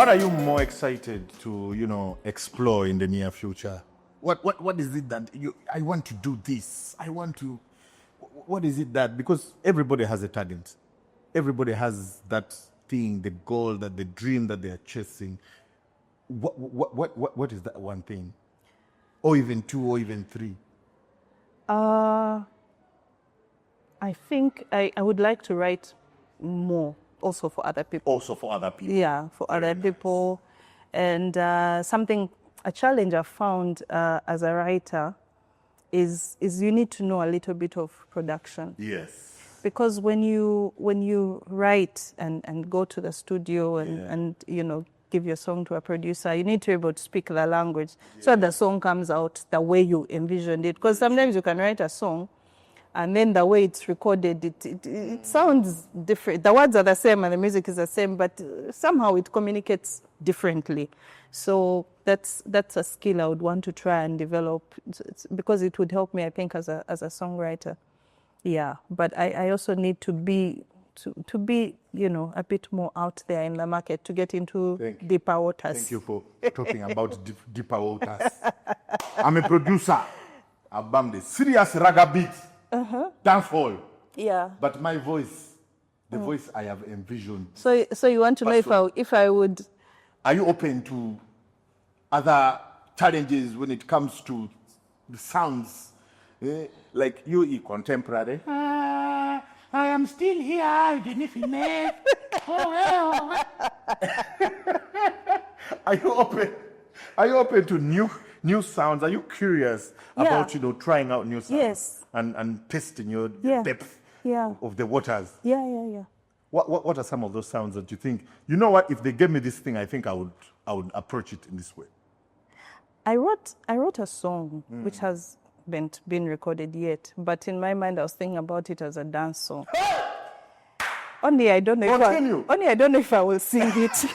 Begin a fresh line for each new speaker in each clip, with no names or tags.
What are you more excited to, explore in the near future? What is it that I want to do this? What is it that, because everybody has a talent. Everybody has that thing, the goal, the dream that they are chasing. What is that one thing? Or even two, or even three?
I think I would like to write more also for other people.
Also for other people.
Yeah, for other people. And a challenge I've found as a writer is you need to know a little bit of production.
Yes.
Because when you write and go to the studio and give your song to a producer, you need to be able to speak the language so the song comes out the way you envisioned it. Because sometimes you can write a song and then the way it's recorded, it sounds different. The words are the same and the music is the same, but somehow it communicates differently. So that's a skill I would want to try and develop because it would help me, I think, as a songwriter. Yeah, but I also need to be a bit more out there in the market to get into deeper waters.
Thank you for talking about deeper waters. I'm a producer. I'm the serious ragga beat, dancehall.
Yeah.
But my voice, the voice I have envisioned.
So you want to know if I would.
Are you open to other challenges when it comes to the sounds? Like you contemporary. I am still here. I didn't finish. Are you open to new sounds? Are you curious about trying out new sounds?
Yes.
And testing your depth of the waters?
Yeah.
What are some of those sounds that you think, you know what, if they gave me this thing, I think I would approach it in this way?
I wrote a song which has been recorded yet, but in my mind I was thinking about it as a dance song. Only I don't know if I will sing it.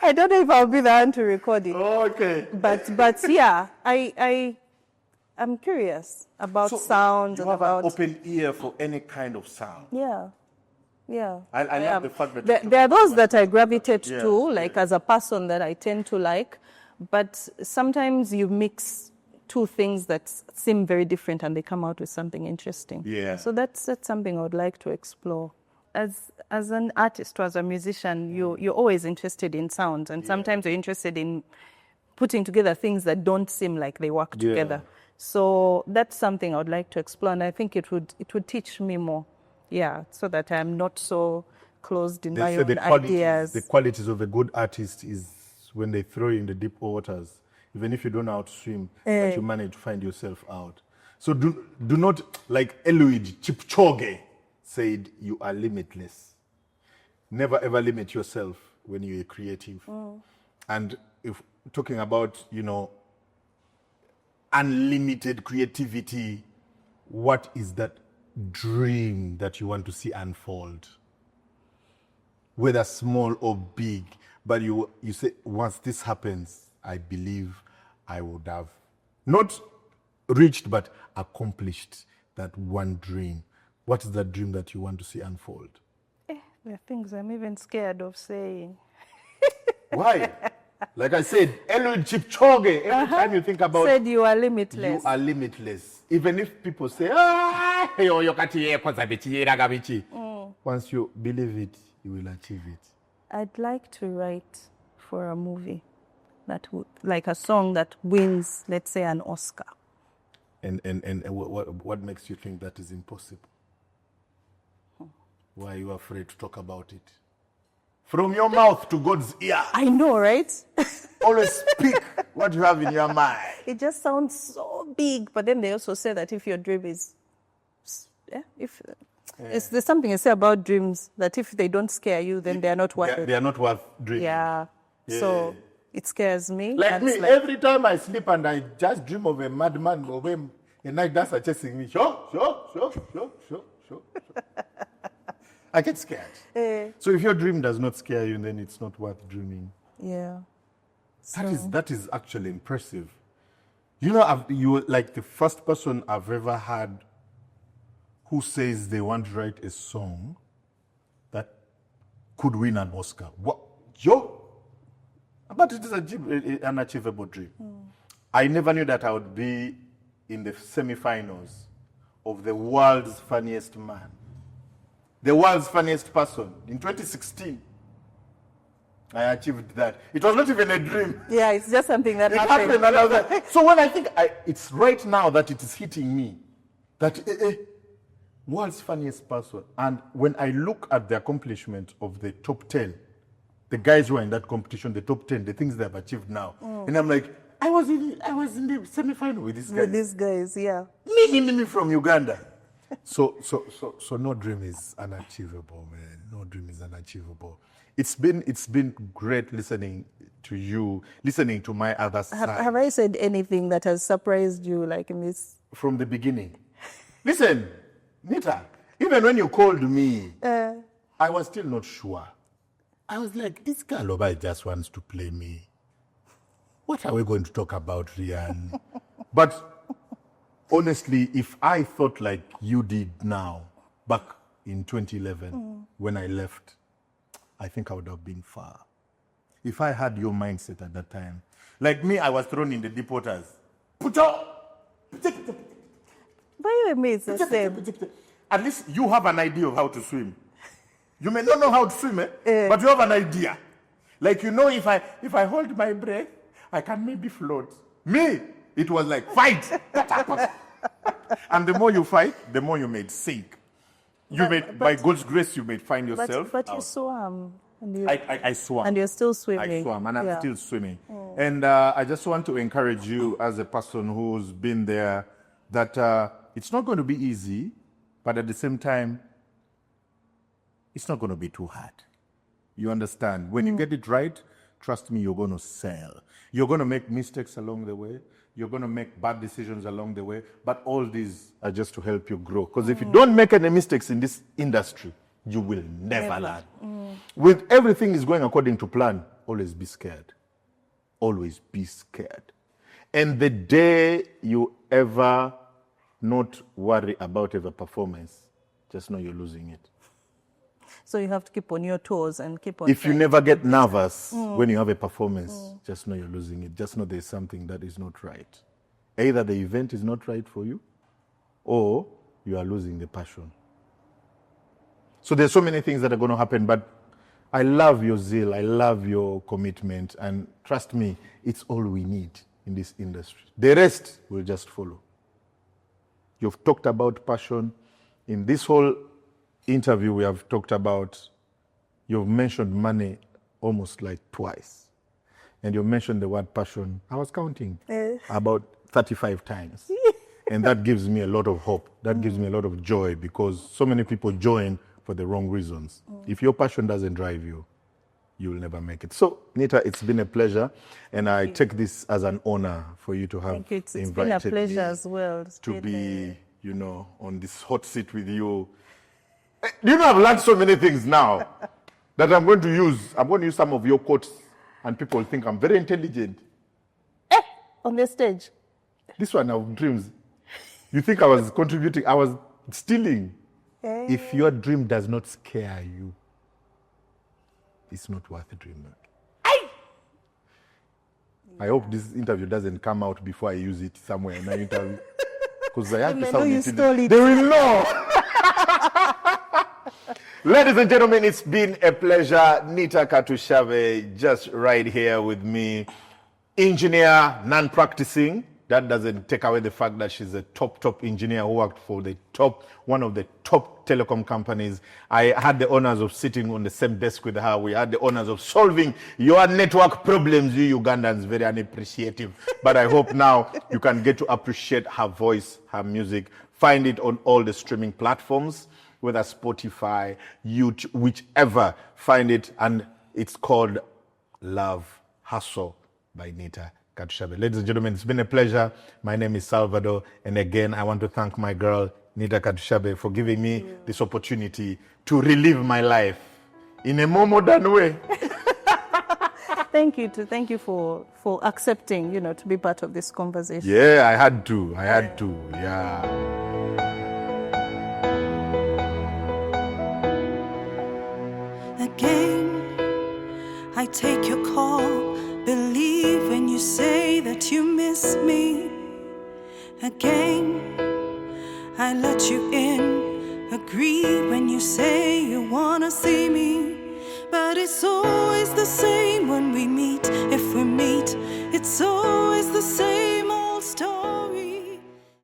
I don't know if I'll be the one to record it.
Okay.
But yeah, I'm curious about sound
you
and
have
about
an open ear for any kind of sound.
Yeah.
I love the fact that
there are those that I gravitate to, like as a person that I tend to like, but sometimes you mix two things that seem very different and they come out with something interesting.
Yeah.
So that's something I would like to explore. As an artist or as a musician, you're always interested in sounds, and sometimes you're interested in putting together things that don't seem like they work together. So that's something I would like to explore, and I think it would teach me more. Yeah, so that I'm not so closed in my own ideas.
The qualities of a good artist is when they throw you in the deep waters, even if you don't know how to swim, but you manage to find yourself out. So do not, like Eliud Kipchoge said, you are limitless. Never ever limit yourself when you're creative. And if talking about, unlimited creativity, what is that dream that you want to see unfold? Whether small or big, but you say, once this happens, I believe I would have not reached but accomplished that one dream. What is that dream that you want to see unfold?
There are things I'm even scared of saying.
Why? Like I said, Eliud Kipchoge, every time you think about...
Said you are limitless.
You are limitless. Even if people say, once you believe it, you will achieve it.
I'd like to write for a movie that would, like a song that wins, let's say, an Oscar.
And what makes you think that is impossible? Why are you afraid to talk about it? From your mouth to God's ear.
I know, right?
Always speak what you have in your mind.
It just sounds so big, but then they also say that if your dream is, there's something you say about dreams that if they don't scare you, then they are not worth it.
They are not worth dreaming.
Yeah. So it scares me.
Like me, every time I sleep and I just dream of a madman or a night dancer chasing me. Sure. I get scared. So if your dream does not scare you, then it's not worth dreaming.
Yeah.
That is actually impressive. You like the first person I've ever had who says they want to write a song that could win an Oscar. What? Yo? But it is an achievable dream. I never knew that I would be in the semi-finals of the world's funniest man. The world's funniest person. In 2016, I achieved that. It was not even a dream.
Yeah, it's just something that
It
happened.
happened and I was like, so when I think it's right now that it is hitting me, that world's funniest person. And when I look at the accomplishment of the top 10, the guys who are in that competition, the top 10, the things they have achieved now, and I'm like, I was in the semi-final with these guys.
With these guys, yeah.
Me from Uganda. So no dream is unachievable, man. No dream is unachievable. It's been great listening to you, listening to my other side.
Have I said anything that has surprised you, like in this?
From the beginning. Listen, Nita, even when you called me, I was still not sure. I was like, this girl over just wants to play me. What are we going to talk about, Rian? But honestly, if I thought like you did now, back in 2011, when I left, I think I would have been far. If I had your mindset at that time. Like me, I was thrown in the deep waters.
By the way, it's the same.
At least you have an idea of how to swim. You may not know how to swim, but you have an idea. Like, you know, if I hold my breath, I can maybe float. Me, it was like, fight! And the more you fight, the more you may sink. By God's grace, you may find yourself.
But you swam. And
I swam.
And you're still swimming.
I swam, and I'm still swimming. And I just want to encourage you as a person who's been there that it's not going to be easy, but at the same time, it's not going to be too hard. You understand? When you get it right, trust me, you're going to sail. You're going to make mistakes along the way. You're going to make bad decisions along the way. But all these are just to help you grow. Because if you don't make any mistakes in this industry, you will never learn. With everything is going according to plan, always be scared. Always be scared. And the day you ever not worry about a performance, just know you're losing it.
So you have to keep on your toes and keep on.
If you never get nervous when you have a performance, just know you're losing it. Just know there's something that is not right. Either the event is not right for you, or you are losing the passion. So there's so many things that are going to happen, but I love your zeal. I love your commitment. And trust me, it's all we need in this industry. The rest will just follow. You've talked about passion. In this whole interview we have talked about, you've mentioned money almost like twice. And you mentioned the word passion. I was counting about 35 times. And that gives me a lot of hope. That gives me a lot of joy because so many people join for the wrong reasons. If your passion doesn't drive you, you'll never make it. So, Nita, it's been a pleasure. And I take this as an honor for you to have
It's
invited
been a pleasure
me
as well.
to be, on this hot seat with you. You know, I've learned so many things now that I'm going to use. I'm going to use some of your quotes, and people think I'm very intelligent.
On the stage.
This one of dreams. You think I was contributing? I was stealing. If your dream does not scare you, it's not worth a dream. I hope this interview doesn't come out before I use it somewhere in an interview. Because I have to sound intelligent. They will know. Ladies and gentlemen, it's been a pleasure. Nita Katushabe just right here with me. Engineer, non-practicing. That doesn't take away the fact that she's a top engineer who worked for one of the top telecom companies. I had the honors of sitting on the same desk with her. We had the honors of solving your network problems. You Ugandans, very unappreciative. But I hope now you can get to appreciate her voice, her music. Find it on all the streaming platforms, whether Spotify, YouTube, whichever. Find it, and it's called Love Hustle by Nita Katushabe. Ladies and gentlemen, it's been a pleasure. My name is Salvado, and again, I want to thank my girl, Nita Katushabe, for giving me this opportunity to relive my life in a more modern way.
Thank you for accepting, to be part of this conversation.
Yeah, I had to, yeah.
I
again. I take your call, believe when you say that you miss me. Again, I let you in, agree when you say you wanna see me. But it's always the same when we meet. If we meet, it's always